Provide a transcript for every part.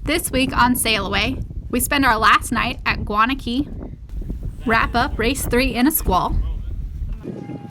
This week on SailAway, we spend our last night at Guana Key, wrap up Race 3 in a squall,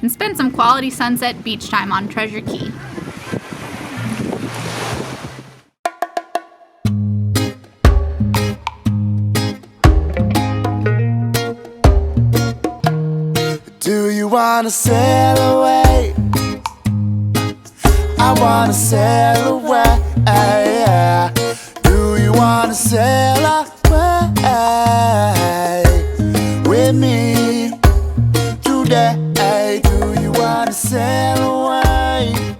and spend some quality sunset beach time on Treasure Key. Do you wanna sail away? I wanna sail away. Do you wanna sail away with me today? Do you wanna sail away?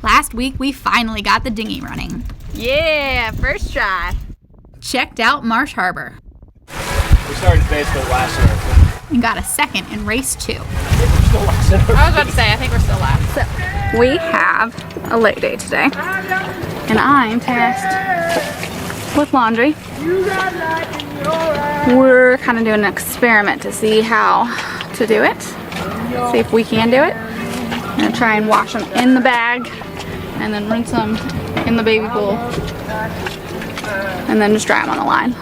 Last week, we finally got the dinghy running. Yeah, first try. Checked out Marsh Harbor. We started basically last year. And got a second in Race 2. I was about to say, I think we're still last. So, we have a late day today. And I'm tasked with laundry. We're kind of doing an experiment to see how to do it. See if we can do it. I'm going to try and wash them in the bag. And then rinse them in the baby pool. And then just dry them on the line.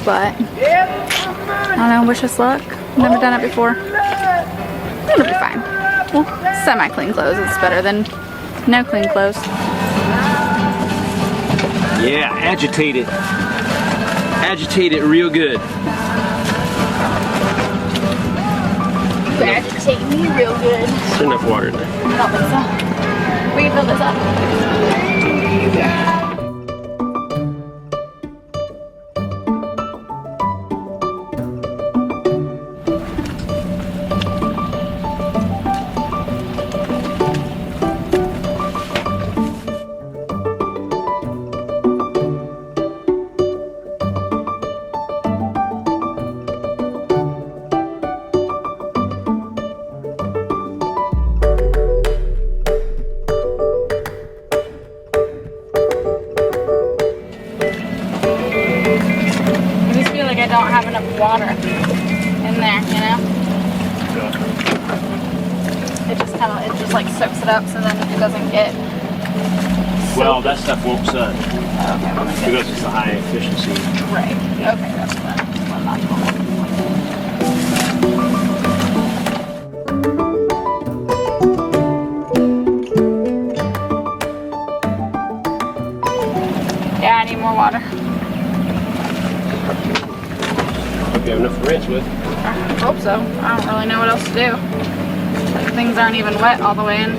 But I don't know, wish us luck. Never done it before. It'll be fine. Well, semi-clean clothes is better than no clean clothes. Yeah, agitate it. Agitate it real good. You agitate me real good. There's enough water in there. I don't think so. We can fill this up. I don't have enough water in there, you know? It just like soaks it up so then it doesn't get soaked. Well, that stuff won't sun. Okay, well, Because it's a high efficiency. right. Okay, that's what I'm not going. Yeah, I need more water. You have enough to rinse with. I hope so. I don't really know what else to do. Like, things aren't even wet all the way in.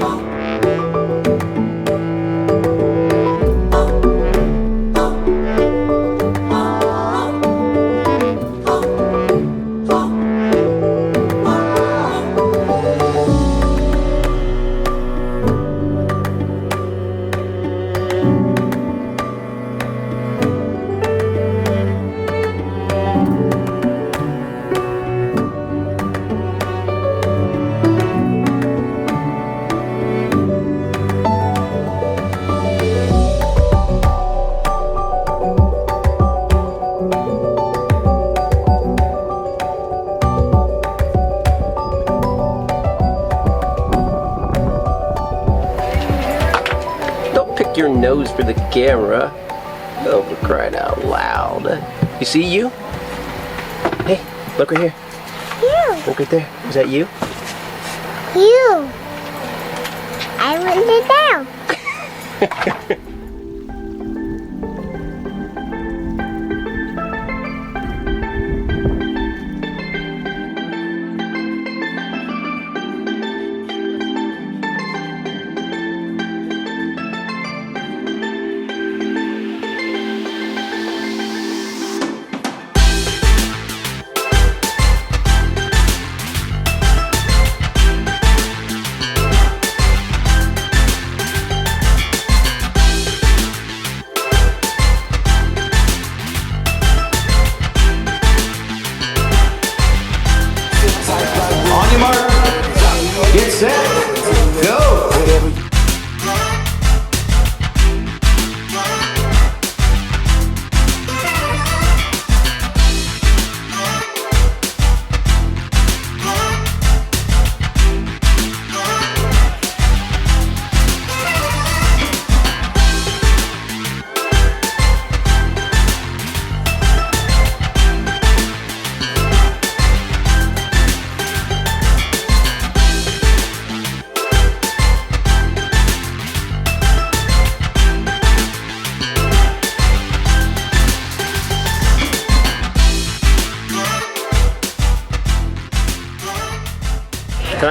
Your nose for the camera. Oh, for crying out loud. You see you? Hey, look right here. You. Look right there. Is that you? You. I wrote it down.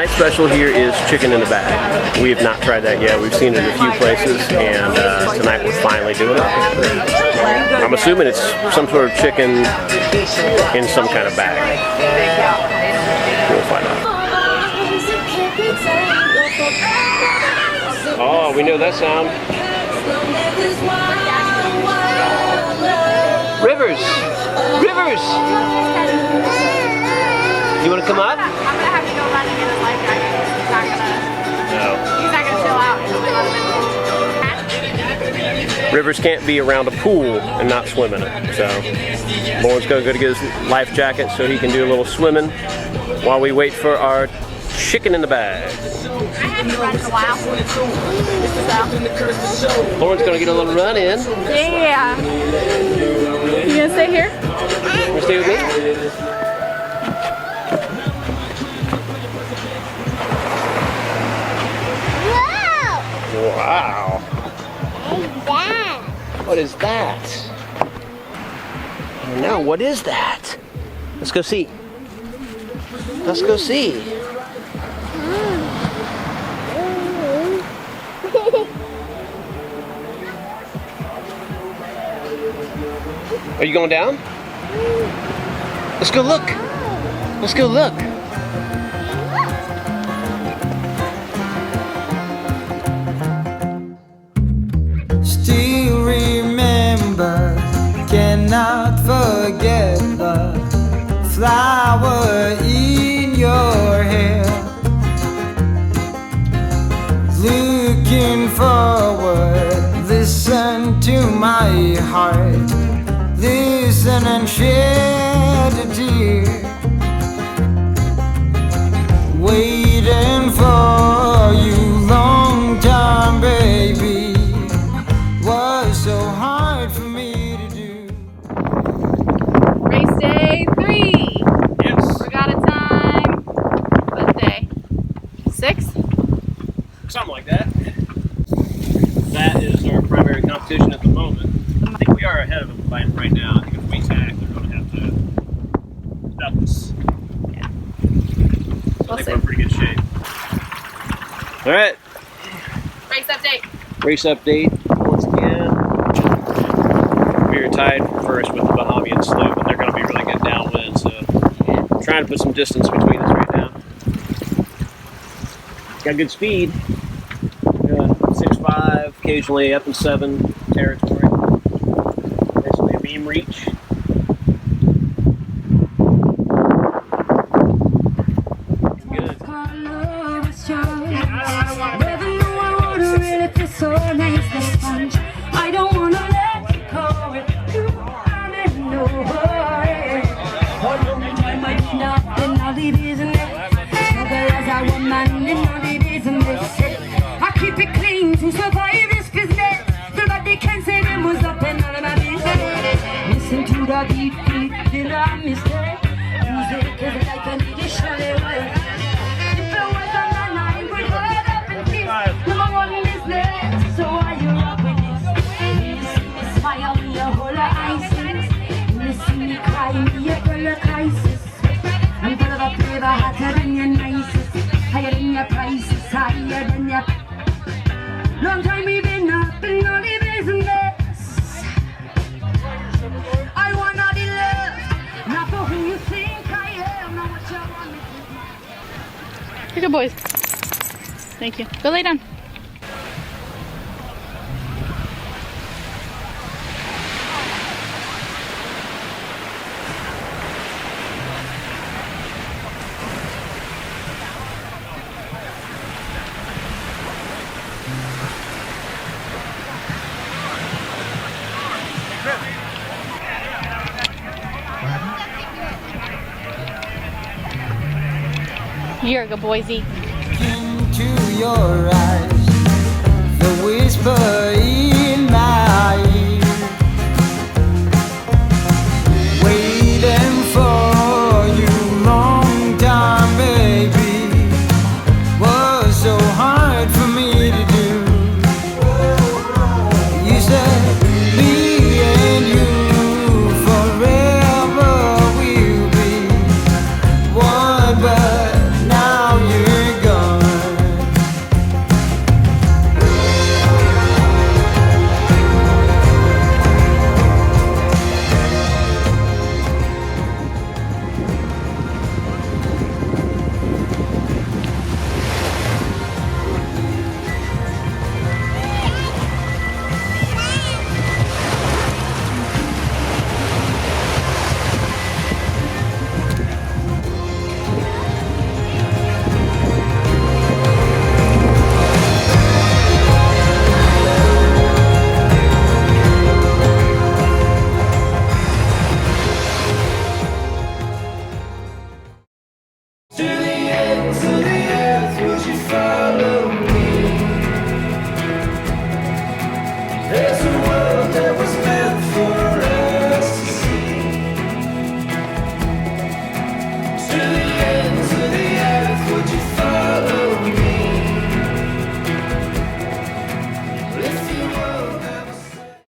tonight's special here is chicken in the bag. We have not tried that yet. We've seen it in a few places, and tonight we're finally doing it. I'm assuming it's some sort of chicken in some kind of bag. We'll find out. Oh, we know that sound. Rivers! Rivers! You want to come up? I'm gonna have to go running in his life jacket. He's not gonna chill out. Rivers can't be around a pool and not swim in it. So Lauren's gonna go to get his life jacket so he can do a little swimming while we wait for our chicken in the bag. I haven't run in a while. So. Lauren's gonna get a little run in. Yeah. You gonna stay here? You wanna stay with me? Wow. What is that? Now, what is that? Let's go see. Let's go see. Are you going down? Let's go look. Let's go look. Still remember, cannot forget the flower in your hair. Looking forward, listen to my heart. Listen and shed a tear. Waiting for you long time, baby. Was so hard for me to do. Race day 3. Yes. We got a time. What day? 6? Something like that. That is our primary competition at the moment. I think we are ahead of them right now. I think if we tack, they're going to have to stop us. Yeah. So I think we're in pretty good shape. All right. Race update. Race update once again. We are tied for first with the Bahamian sloop, and they're going to be really good downwind, so I'm trying to put some distance between us right now. Got good speed. 6.5, occasionally up in 7 territory. Basically a beam reach. Good. I don't wanna let you go. I'm in no hurry. Nothing, all it is and as I want man, and all it is and I keep it clean to survive this business. Nobody can say them was up and all of my business. Listen to the beat, till I mistake. Music is like an additional word. If it was a man, I would hold up in peace. Number one business, so why you up with this? You see me smile, me a whole of ISIS. You see me cry, me a girl of crisis. I'm full of a flavor, hotter than your nicest. Higher than your prices, higher than your... Long time we've been up in all the business. I wanna be loved, not for who you think I am, not what you want me to be. You're good boys. Thank you. Go lay down. You're a good boy, Z. Into your eyes, the whisper